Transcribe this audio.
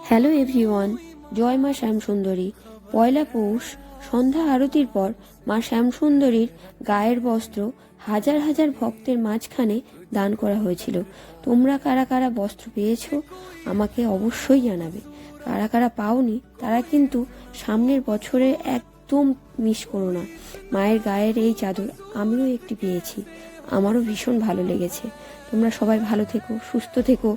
Hello everyone, জয় মা শ্যামসুন্দরী। পয়লা পৌষ সন্ধ্যা আরতির পর মা শ্যামসুন্দরীর গায়ের বস্ত্র হাজার হাজার ভক্তের মাঝখানে দান করা হয়েছিল। তোমরা কারা কারা বস্ত্র পেয়েছো আমাকে অবশ্যই জানাবে। কারা কারা পাওনি তারা কিন্তু সামনের বছরে একদম মিস করো না। মায়ের গায়ের এই চাদর আমিও একটি পেয়েছি, আমারও ভীষণ ভালো লেগেছে। তোমরা সবাই ভালো থেকো, সুস্থ থেকো।